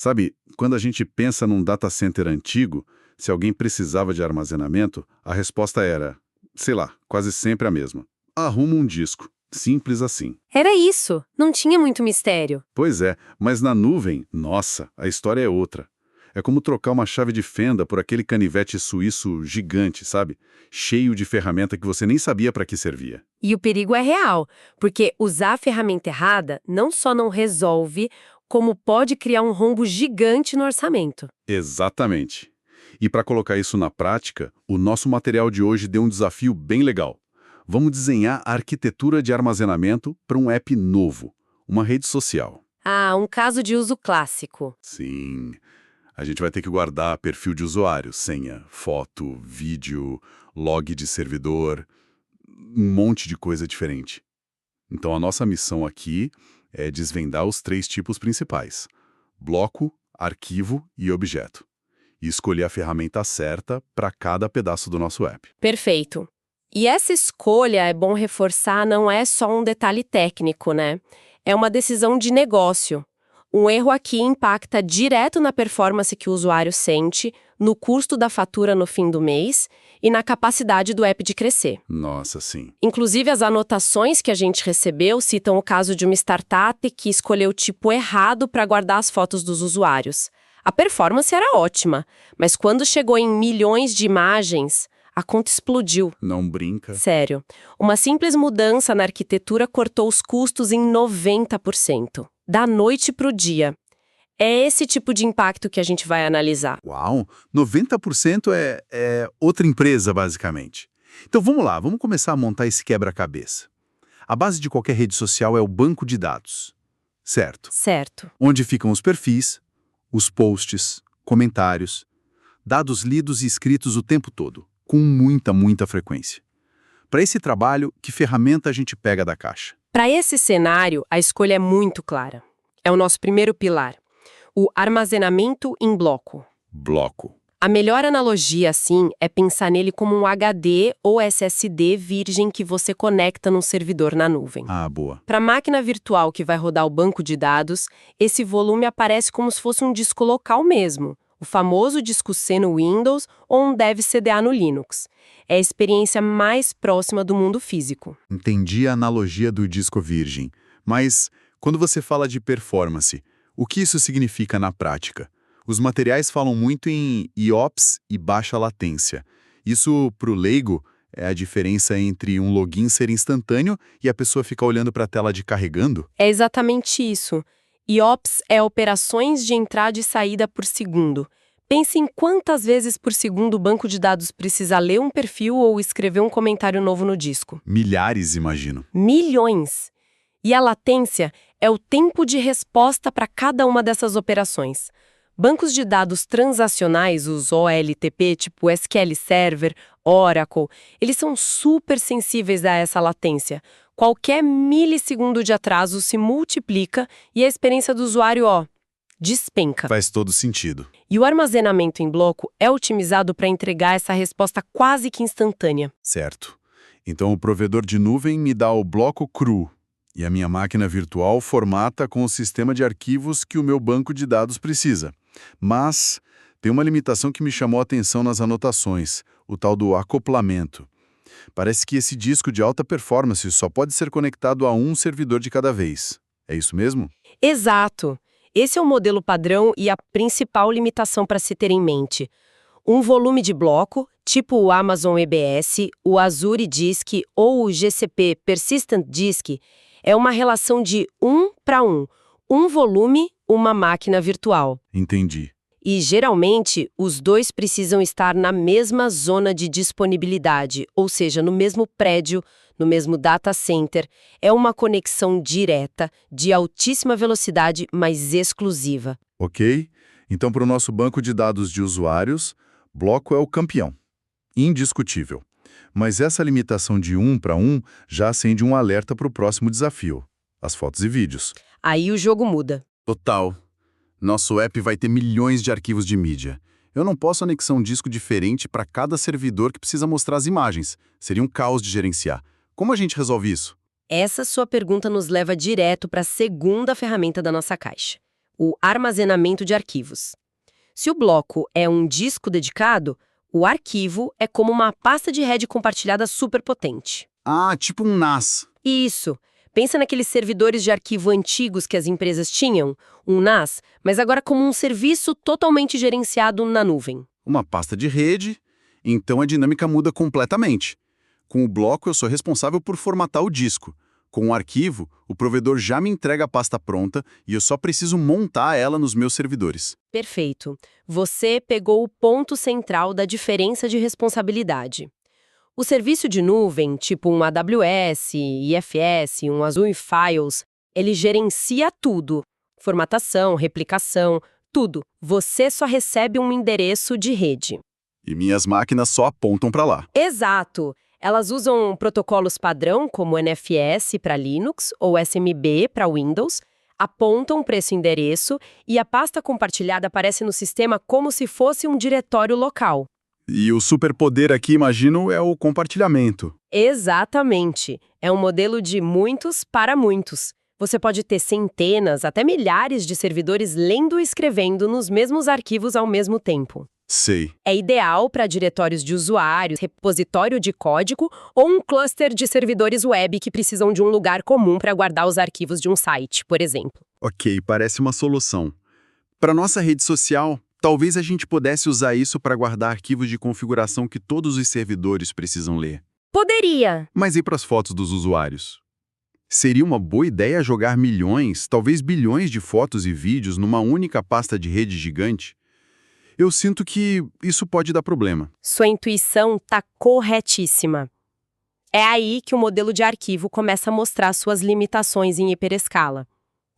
Sabe, quando a gente pensa num data center antigo, se alguém precisava de armazenamento, a resposta era, sei lá, quase sempre a mesma. Arruma um disco. Simples assim. Era isso, não tinha muito mistério. Pois é, mas na nuvem, nossa, a história é outra. É como trocar uma chave de fenda por aquele canivete suíço gigante, sabe? Cheio de ferramenta que você nem sabia para que servia. E o perigo é real, porque usar a ferramenta errada não só não resolve, como pode criar um rombo gigante no orçamento. Exatamente. E para colocar isso na prática, o nosso material de hoje deu um desafio bem legal. Vamos desenhar a arquitetura de armazenamento para um app novo, uma rede social. Ah, um caso de uso clássico. Sim, a gente vai ter que guardar perfil de usuário, senha, foto, vídeo, log de servidor, um monte de coisa diferente. Então a nossa missão aqui é desvendar os 3 tipos principais: bloco, arquivo e objeto. E escolher a ferramenta certa para cada pedaço do nosso app. Perfeito. E essa escolha, é bom reforçar, não é só um detalhe técnico, né? É uma decisão de negócio. Um erro aqui impacta direto na performance que o usuário sente, no custo da fatura no fim do mês e na capacidade do app de crescer. Nossa, sim. Inclusive, as anotações que a gente recebeu citam o caso de uma startup que escolheu o tipo errado para guardar as fotos dos usuários. A performance era ótima, mas quando chegou em milhões de imagens, a conta explodiu. Não brinca. Sério. Uma simples mudança na arquitetura cortou os custos em 90%. Da noite para o dia. É esse tipo de impacto que a gente vai analisar. Uau, 90% é outra empresa, basicamente. Então vamos lá, vamos começar a montar esse quebra-cabeça. A base de qualquer rede social é o banco de dados, certo? Certo. Onde ficam os perfis, os posts, comentários, dados lidos e escritos o tempo todo, com muita frequência. Para esse trabalho, que ferramenta a gente pega da caixa? Para esse cenário, a escolha é muito clara. É o nosso primeiro pilar, o armazenamento em bloco. Bloco. A melhor analogia, assim, é pensar nele como um HD ou SSD virgem que você conecta num servidor na nuvem. Ah, boa. Para a máquina virtual que vai rodar o banco de dados, esse volume aparece como se fosse um disco local mesmo, o famoso disco C no Windows ou um Dev CDA no Linux. É a experiência mais próxima do mundo físico. Entendi a analogia do disco virgem. Mas, quando você fala de performance, o que isso significa na prática? Os materiais falam muito em IOPS e baixa latência. Isso, para o leigo, é a diferença entre um login ser instantâneo e a pessoa ficar olhando para a tela de carregando? É exatamente isso. IOPS é operações de entrada e saída por segundo. Pense em quantas vezes por segundo o banco de dados precisa ler um perfil ou escrever um comentário novo no disco. Milhares, imagino. Milhões! E a latência é o tempo de resposta para cada uma dessas operações. Bancos de dados transacionais, os OLTP, tipo SQL Server, Oracle, eles são super sensíveis a essa latência. Qualquer milissegundo de atraso se multiplica e a experiência do usuário, despenca. Faz todo sentido. E o armazenamento em bloco é otimizado para entregar essa resposta quase que instantânea. Certo. Então o provedor de nuvem me dá o bloco cru e a minha máquina virtual formata com o sistema de arquivos que o meu banco de dados precisa. Mas tem uma limitação que me chamou a atenção nas anotações, o tal do acoplamento. Parece que esse disco de alta performance só pode ser conectado a um servidor de cada vez. É isso mesmo? Exato. Esse é o modelo padrão e a principal limitação para se ter em mente. Um volume de bloco, tipo o Amazon EBS, o Azure Disk ou o GCP Persistent Disk, é uma relação de 1 para 1. Um volume, uma máquina virtual. Entendi. E, geralmente, os dois precisam estar na mesma zona de disponibilidade, ou seja, no mesmo prédio, no mesmo data center. É uma conexão direta, de altíssima velocidade, mas exclusiva. Ok. Então, para o nosso banco de dados de usuários, bloco é o campeão. Indiscutível. Mas essa limitação de 1 para 1 já acende um alerta para o próximo desafio, as fotos e vídeos. Aí o jogo muda. Total. Nosso app vai ter milhões de arquivos de mídia. Eu não posso anexar um disco diferente para cada servidor que precisa mostrar as imagens. Seria um caos de gerenciar. Como a gente resolve isso? Essa sua pergunta nos leva direto para a segunda ferramenta da nossa caixa. o armazenamento de arquivos. Se o bloco é um disco dedicado, o arquivo é como uma pasta de rede compartilhada superpotente. Ah, tipo um NAS. Isso. Pensa naqueles servidores de arquivo antigos que as empresas tinham, um NAS, mas agora como um serviço totalmente gerenciado na nuvem. Uma pasta de rede, então a dinâmica muda completamente. Com o bloco, eu sou responsável por formatar o disco. Com o arquivo, o provedor já me entrega a pasta pronta e eu só preciso montar ela nos meus servidores. Perfeito. Você pegou o ponto central da diferença de responsabilidade. O serviço de nuvem, tipo um AWS, IFS, um Azure Files, ele gerencia tudo. Formatação, replicação, tudo. Você só recebe um endereço de rede. E minhas máquinas só apontam para lá. Exato. Elas usam protocolos padrão, como NFS para Linux ou SMB para Windows, apontam para esse endereço e a pasta compartilhada aparece no sistema como se fosse um diretório local. E o superpoder aqui, imagino, é o compartilhamento. Exatamente. É um modelo de muitos para muitos. Você pode ter centenas, até milhares de servidores lendo e escrevendo nos mesmos arquivos ao mesmo tempo. Sei. É ideal para diretórios de usuários, repositório de código ou um cluster de servidores web que precisam de um lugar comum para guardar os arquivos de um site, por exemplo. Ok, parece uma solução. Para nossa rede social, talvez a gente pudesse usar isso para guardar arquivos de configuração que todos os servidores precisam ler. Poderia! Mas e para as fotos dos usuários? Seria uma boa ideia jogar milhões, talvez bilhões de fotos e vídeos numa única pasta de rede gigante? Eu sinto que isso pode dar problema. Sua intuição está corretíssima. É aí que o modelo de arquivo começa a mostrar suas limitações em hiperescala.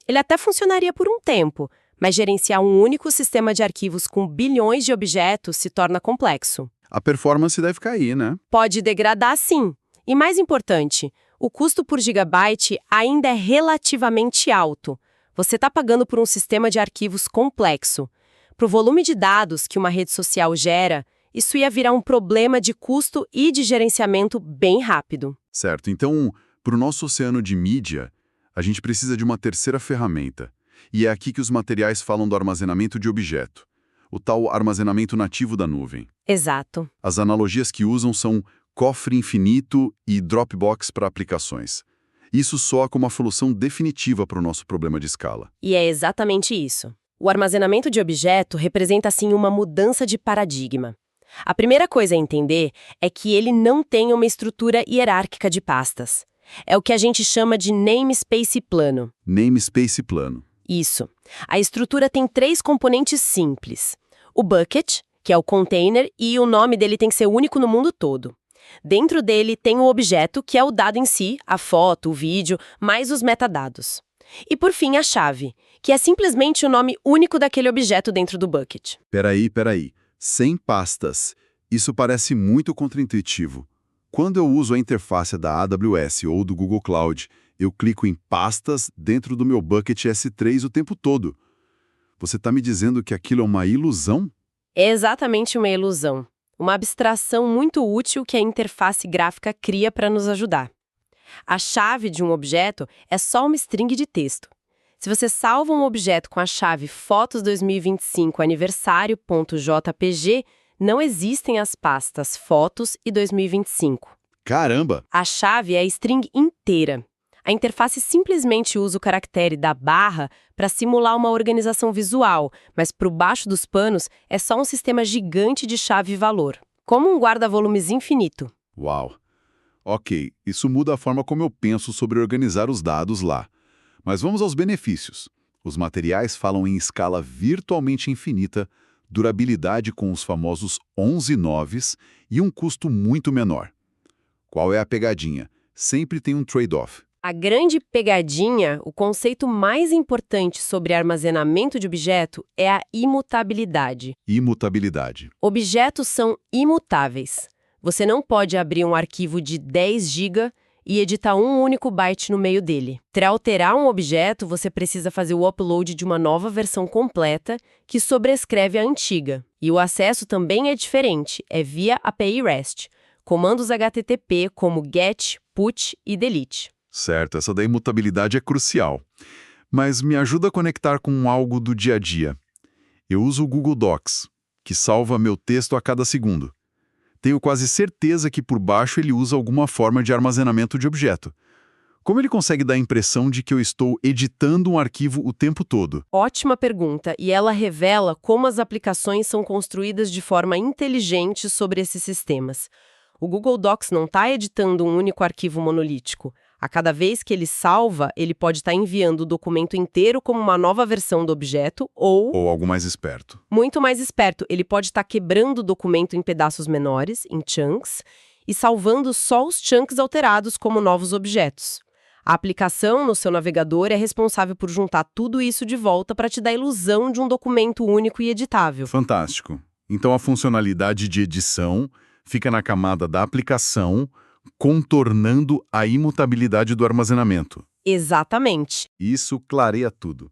Ele até funcionaria por um tempo, mas gerenciar um único sistema de arquivos com bilhões de objetos se torna complexo. A performance deve cair, né? Pode degradar, sim. E mais importante, o custo por gigabyte ainda é relativamente alto. Você está pagando por um sistema de arquivos complexo. Para o volume de dados que uma rede social gera, isso ia virar um problema de custo e de gerenciamento bem rápido. Certo, então, para o nosso oceano de mídia, a gente precisa de uma terceira ferramenta. E é aqui que os materiais falam do armazenamento de objeto, o tal armazenamento nativo da nuvem. Exato. As analogias que usam são cofre infinito e Dropbox para aplicações. Isso soa como a solução definitiva para o nosso problema de escala. E é exatamente isso. O armazenamento de objeto representa, assim, uma mudança de paradigma. A primeira coisa a entender é que ele não tem uma estrutura hierárquica de pastas. É o que a gente chama de namespace plano. Namespace plano. Isso. A estrutura tem 3 componentes simples. O bucket, que é o container, e o nome dele tem que ser único no mundo todo. Dentro dele tem o objeto, que é o dado em si, a foto, o vídeo, mais os metadados. E por fim a chave, que é simplesmente o nome único daquele objeto dentro do bucket. Peraí. Sem pastas. Isso parece muito contraintuitivo. Quando eu uso a interface da AWS ou do Google Cloud, eu clico em pastas dentro do meu bucket S3 o tempo todo. Você está me dizendo que aquilo é uma ilusão? É exatamente uma ilusão. Uma abstração muito útil que a interface gráfica cria para nos ajudar. A chave de um objeto é só uma string de texto. Se você salva um objeto com a chave fotos 2025 aniversário.jpg, não existem as pastas fotos e 2025. Caramba! A chave é a string inteira. A interface simplesmente usa o caractere da barra para simular uma organização visual, mas por baixo dos panos é só um sistema gigante de chave e valor, como um guarda-volumes infinito. Uau! Ok, isso muda a forma como eu penso sobre organizar os dados lá. Mas vamos aos benefícios. Os materiais falam em escala virtualmente infinita, durabilidade com os famosos 11 noves e um custo muito menor. Qual é a pegadinha? Sempre tem um trade-off. A grande pegadinha, o conceito mais importante sobre armazenamento de objeto é a imutabilidade. Imutabilidade. Objetos são imutáveis. Você não pode abrir um arquivo de 10 GB e editar um único byte no meio dele. Para alterar um objeto, você precisa fazer o upload de uma nova versão completa que sobrescreve a antiga. E o acesso também é diferente, é via API REST, comandos HTTP como GET, PUT e DELETE. Certo, essa da imutabilidade é crucial. mas me ajuda a conectar com algo do dia a dia. Eu uso o Google Docs, que salva meu texto a cada segundo. Tenho quase certeza que por baixo ele usa alguma forma de armazenamento de objeto. Como ele consegue dar a impressão de que eu estou editando um arquivo o tempo todo? Ótima pergunta, e ela revela como as aplicações são construídas de forma inteligente sobre esses sistemas. O Google Docs não está editando um único arquivo monolítico. A cada vez que ele salva, ele pode estar enviando o documento inteiro como uma nova versão do objeto Ou algo mais esperto. muito mais esperto, ele pode estar quebrando o documento em pedaços menores, em chunks, e salvando só os chunks alterados como novos objetos. A aplicação no seu navegador é responsável por juntar tudo isso de volta para te dar a ilusão de um documento único e editável. Fantástico. Então a funcionalidade de edição fica na camada da aplicação, contornando a imutabilidade do armazenamento. Exatamente. Isso clareia tudo.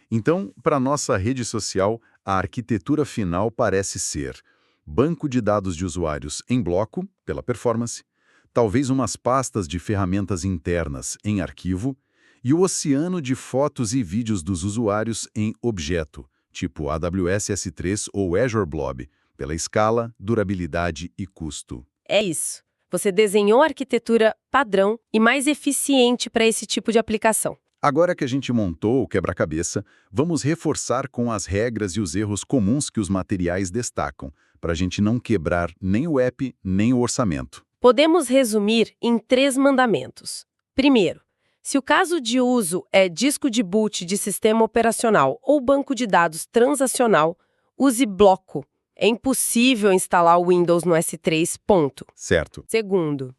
Então, para nossa rede social, a arquitetura final parece ser banco de dados de usuários em bloco, pela performance, talvez umas pastas de ferramentas internas em arquivo e o oceano de fotos e vídeos dos usuários em objeto, tipo AWS S3 ou Azure Blob, pela escala, durabilidade e custo. É isso. Você desenhou a arquitetura padrão e mais eficiente para esse tipo de aplicação. Agora que a gente montou o quebra-cabeça, vamos reforçar com as regras e os erros comuns que os materiais destacam, para a gente não quebrar nem o app, nem o orçamento. Podemos resumir em 3 mandamentos. Primeiro, se o caso de uso é disco de boot de sistema operacional ou banco de dados transacional, use bloco. É impossível instalar o Windows no S3, ponto. Certo. Segundo,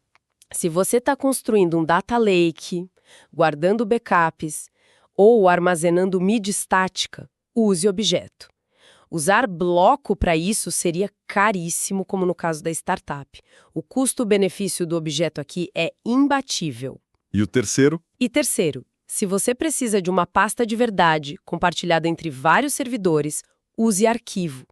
se você está construindo um data lake, guardando backups ou armazenando mídia estática, use objeto. Usar bloco para isso seria caríssimo, como no caso da startup. O custo-benefício do objeto aqui é imbatível. E o terceiro? E terceiro, se você precisa de uma pasta de verdade compartilhada entre vários servidores, use arquivo.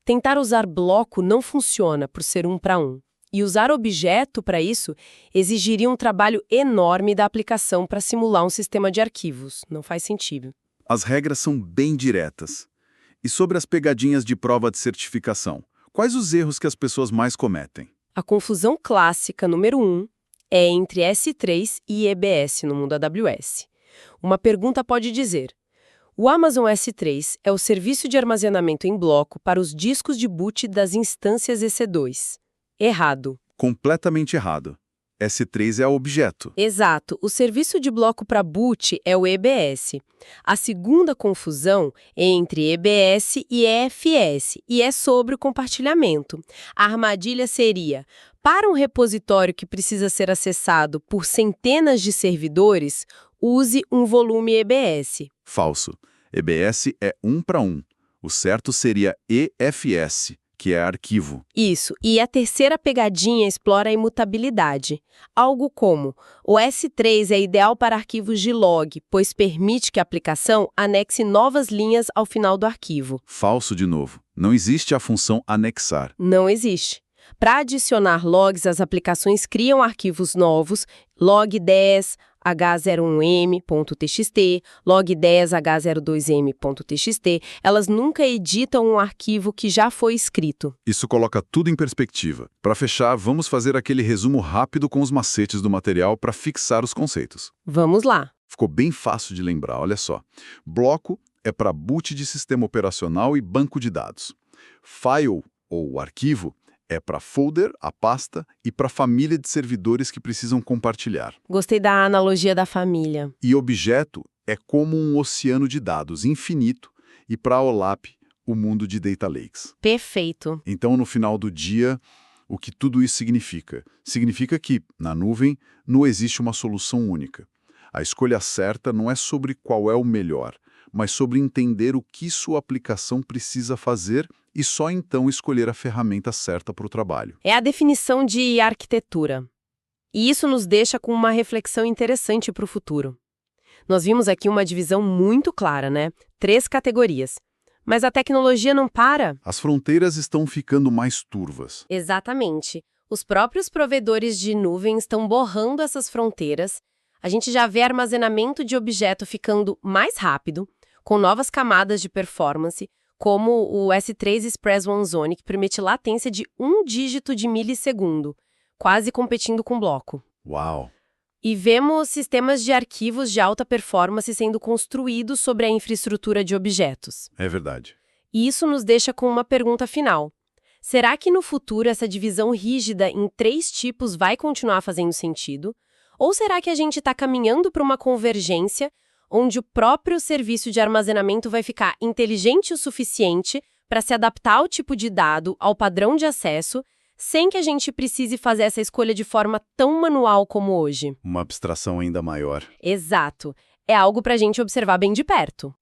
Tentar usar bloco não funciona por ser 1 para 1. E usar objeto para isso exigiria um trabalho enorme da aplicação para simular um sistema de arquivos. Não faz sentido. As regras são bem diretas. E sobre as pegadinhas de prova de certificação, quais os erros que as pessoas mais cometem? A confusão clássica número 1 é entre S3 e EBS no mundo AWS. Uma pergunta pode dizer: o Amazon S3 é o serviço de armazenamento em bloco para os discos de boot das instâncias EC2. Errado. Completamente errado. S3 é objeto. Exato. O serviço de bloco para boot é o EBS. A segunda confusão é entre EBS e EFS, e é sobre o compartilhamento. A armadilha seria: para um repositório que precisa ser acessado por centenas de servidores, use um volume EBS. Falso. EBS é 1 para 1. O certo seria EFS, que é arquivo. Isso. E a terceira pegadinha explora a imutabilidade. Algo como: o S3 é ideal para arquivos de log, pois permite que a aplicação anexe novas linhas ao final do arquivo. Falso de novo. Não existe a função anexar. Não existe. Para adicionar logs, as aplicações criam arquivos novos, log10 h01m.txt, log10 h02m.txt. Elas nunca editam um arquivo que já foi escrito. Isso coloca tudo em perspectiva. Para fechar, vamos fazer aquele resumo rápido com os macetes do material para fixar os conceitos. Vamos lá. Ficou bem fácil de lembrar, olha só. Bloco é para boot de sistema operacional e banco de dados. File, ou arquivo, é para folder, a pasta, e para família de servidores que precisam compartilhar. Gostei da analogia da família. E objeto é como um oceano de dados infinito, e para a OLAP, o mundo de data lakes. Perfeito. Então, no final do dia, o que tudo isso significa? Significa que, na nuvem, não existe uma solução única. A escolha certa não é sobre qual é o melhor, mas sobre entender o que sua aplicação precisa fazer e só então escolher a ferramenta certa para o trabalho. É a definição de arquitetura. E isso nos deixa com uma reflexão interessante para o futuro. Nós vimos aqui uma divisão muito clara, né? 3 categorias. Mas a tecnologia não para. As fronteiras estão ficando mais turvas. Exatamente. Os próprios provedores de nuvem estão borrando essas fronteiras. A gente já vê armazenamento de objeto ficando mais rápido, com novas camadas de performance, como o S3 Express One Zone, que permite latência de 1 dígito de milissegundo, quase competindo com bloco. Uau! E vemos sistemas de arquivos de alta performance sendo construídos sobre a infraestrutura de objetos. É verdade. E isso nos deixa com uma pergunta final. Será que no futuro essa divisão rígida em 3 tipos vai continuar fazendo sentido? Ou será que a gente está caminhando para uma convergência onde o próprio serviço de armazenamento vai ficar inteligente o suficiente para se adaptar ao tipo de dado, ao padrão de acesso, sem que a gente precise fazer essa escolha de forma tão manual como hoje? Uma abstração ainda maior. Exato. É algo para a gente observar bem de perto.